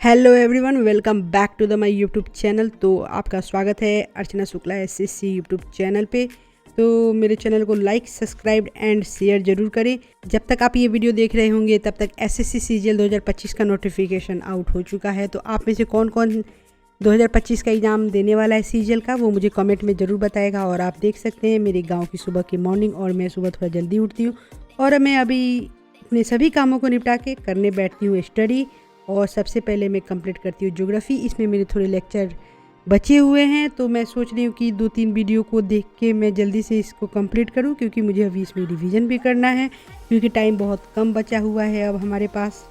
Hello everyone, welcome back to the my YouTube channel. तो आपका स्वागत है Archana Shukla SSC YouTube channel पे। तो मेरे चैनल को लाइक, सब्सक्राइब एंड शेयर ज़रूर करें। जब तक आप ये वीडियो देख रहे होंगे तब तक एसएससी सीजीएल 2025 का नोटिफिकेशन आउट हो चुका है। तो आप में से कौन कौन 2025 का एग्ज़ाम देने वाला है सीजीएल का, वो मुझे कमेंट में ज़रूर बताएगा। और आप देख सकते हैं मेरे गाँव की सुबह की मॉर्निंग, और मैं सुबह थोड़ा जल्दी उठती हूँ और मैं अभी अपने सभी कामों को निपटा के करने बैठती हूँ स्टडी। और सबसे पहले मैं कंप्लीट करती हूँ ज्योग्राफी। इसमें मेरे थोड़े लेक्चर बचे हुए हैं, तो मैं सोच रही हूँ कि 2-3 वीडियो को देख के मैं जल्दी से इसको कंप्लीट करूँ, क्योंकि मुझे अभी इसमें रिवीजन भी करना है, क्योंकि टाइम बहुत कम बचा हुआ है अब हमारे पास।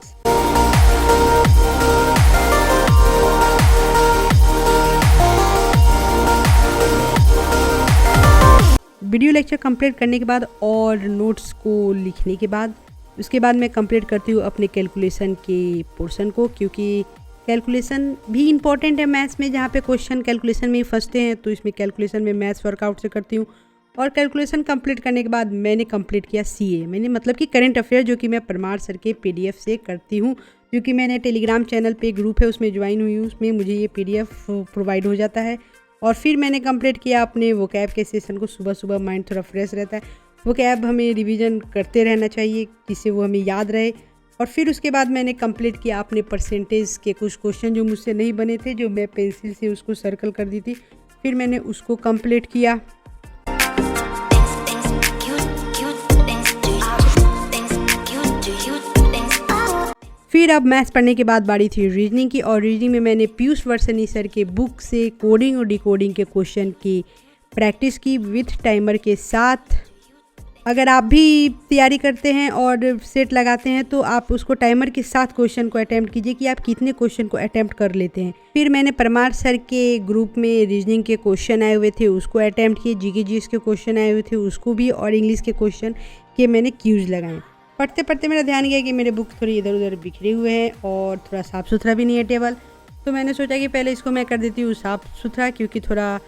वीडियो लेक्चर कंप्लीट करने के बाद और नोट्स को लिखने के बाद उसके बाद मैं कंप्लीट करती हूँ अपने कैलकुलेशन के पोर्शन को, क्योंकि कैलकुलेशन भी इम्पॉर्टेंट है मैथ्स में, जहाँ पे क्वेश्चन कैलकुलेशन में ही फंसते हैं। तो इसमें कैलकुलेशन में मैथ्स वर्कआउट से करती हूँ। और कैलकुलेशन कंप्लीट करने के बाद मैंने कंप्लीट किया सीए, मैंने मतलब कि करंट अफेयर, जो कि मैं परमार सर के पीडीएफ से करती हूँ, क्योंकि मैंने टेलीग्राम चैनल पे ग्रुप है उसमें ज्वाइन हुई हूँ, उसमें मुझे ये पीडीएफ प्रोवाइड हो जाता है। और फिर मैंने कंप्लीट किया अपने वोकैब के सेशन को। सुबह सुबह माइंड थोड़ा फ्रेश रहता है, वोकैब हमें रिवीजन करते रहना चाहिए जिससे वो हमें याद रहे। और फिर उसके बाद मैंने कंप्लीट किया अपने परसेंटेज के कुछ क्वेश्चन जो मुझसे नहीं बने थे, जो मैं पेंसिल से उसको सर्कल कर दी थी, फिर मैंने उसको कंप्लीट किया। फिर अब मैथ्स पढ़ने के बाद बारी थी रीजनिंग की, और रीजनिंग में मैंने पीयूष वर्सनी सर के बुक से कोडिंग और डिकोडिंग के क्वेश्चन की प्रैक्टिस की विथ टाइमर के साथ। अगर आप भी तैयारी करते हैं और सेट लगाते हैं तो आप उसको टाइमर के साथ क्वेश्चन को अटेम्प्ट कीजिए कि आप कितने क्वेश्चन को अटेम्प्ट कर लेते हैं। फिर मैंने परमार सर के ग्रुप में रीजनिंग के क्वेश्चन आए हुए थे उसको अटेम्प्ट किए, जीके जीएस के क्वेश्चन आए हुए थे उसको भी, और इंग्लिश के क्वेश्चन के मैंने क्यूज लगाए। पढ़ते पढ़ते मेरा ध्यान गया कि मेरे बुक थोड़ी इधर उधर बिखरे हुए हैं और थोड़ा साफ़ सुथरा भी नहीं है टेबल। तो मैंने सोचा कि पहले इसको मैं कर देती हूँ साफ़ सुथरा, क्योंकि थोड़ा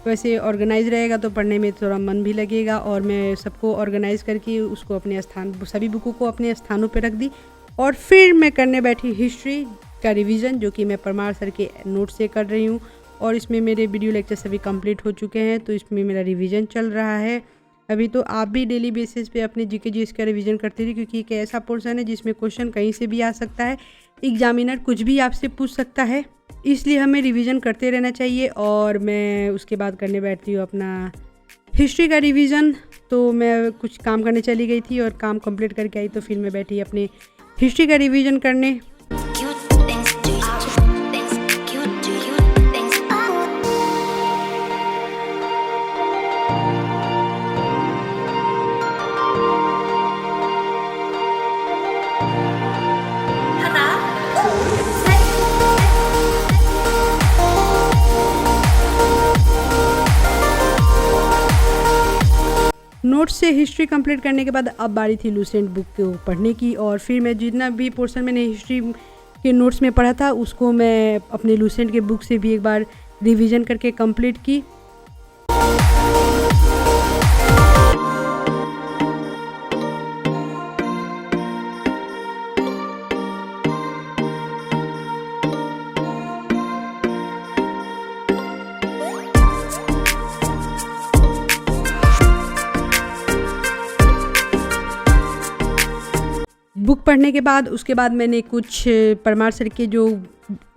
वैसे ऑर्गेनाइज रहेगा तो पढ़ने में थोड़ा मन भी लगेगा। और मैं सबको ऑर्गेनाइज करके उसको अपने स्थान, सभी बुकों को अपने स्थानों पर रख दी। और फिर मैं करने बैठी हिस्ट्री का रिवीजन, जो कि मैं परमार सर के नोट से कर रही हूँ। और इसमें मेरे वीडियो लेक्चर सभी कंप्लीट हो चुके हैं, तो इसमें मेरा रिवीजन चल रहा है अभी। तो आप भी डेली बेसिस पे अपने जीके जीएस का रिवीजन करते रहिए, क्योंकि एक ऐसा पोर्शन है जिसमें क्वेश्चन कहीं से भी आ सकता है, एग्जामिनर कुछ भी आपसे पूछ सकता है, इसलिए हमें रिवीजन करते रहना चाहिए। और मैं उसके बाद करने बैठती हूँ अपना हिस्ट्री का रिवीजन। तो मैं कुछ काम करने चली गई थी और काम कंप्लीट करके आई, तो फिर मैं बैठी अपने हिस्ट्री का रिवीजन करने। नोट्स से हिस्ट्री कंप्लीट करने के बाद अब बारी थी लूसेंट बुक को पढ़ने की। और फिर मैं जितना भी पोर्शन मैंने हिस्ट्री के नोट्स में पढ़ा था उसको मैं अपने लूसेंट के बुक से भी एक बार रिवीजन करके कंप्लीट की। बुक पढ़ने के बाद उसके बाद मैंने कुछ परमार सर के जो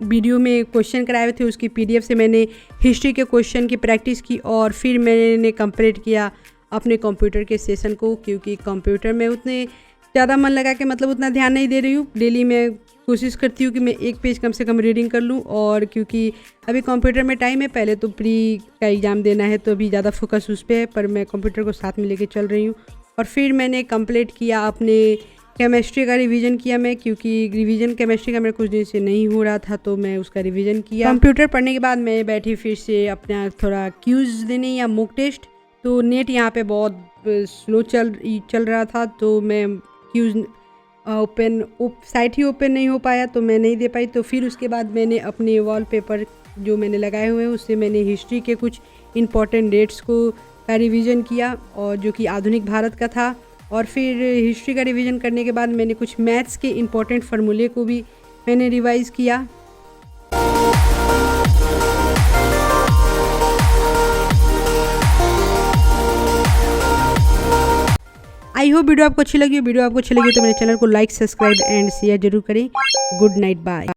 वीडियो में क्वेश्चन कराए हुए थे उसकी पीडीएफ से मैंने हिस्ट्री के क्वेश्चन की प्रैक्टिस की। और फिर मैंने कंप्लीट किया अपने कंप्यूटर के सेशन को, क्योंकि कंप्यूटर में उतने ज़्यादा मन लगा के मतलब उतना ध्यान नहीं दे रही हूँ। डेली मैं कोशिश करती हूँ कि मैं एक पेज कम से कम रीडिंग कर लूँ, और क्योंकि अभी कंप्यूटर में टाइम है, पहले तो प्री का एग्ज़ाम देना है तो अभी ज़्यादा फोकस उस पर है, पर मैं कंप्यूटर को साथ में लेके चल रही हूँ। और फिर मैंने कंप्लीट किया अपने केमिस्ट्री का रिवीजन किया मैं, क्योंकि रिवीजन केमिस्ट्री का मेरा कुछ दिन से नहीं हो रहा था, तो मैं उसका रिवीजन किया। कंप्यूटर पढ़ने के बाद मैं बैठी फिर से अपना थोड़ा क्यूज देने या मॉक टेस्ट। तो नेट यहाँ पे बहुत स्लो चल रहा था, तो मैं क्यूज साइट ही ओपन नहीं हो पाया, तो मैं नहीं दे पाई। तो फिर उसके बाद मैंने अपने वॉलपेपर जो मैंने लगाए हुए हैं उससे मैंने हिस्ट्री के कुछ इंपॉर्टेंट डेट्स का रिवीजन किया, और जो कि आधुनिक भारत का था। और फिर हिस्ट्री का रिवीजन करने के बाद मैंने कुछ मैथ्स के इम्पॉर्टेंट फार्मूले को भी मैंने रिवाइज़ किया। होप वीडियो आपको अच्छी लगी हो। वीडियो आपको अच्छी लगी तो मेरे चैनल को लाइक, सब्सक्राइब एंड शेयर जरूर करें। Good night, bye.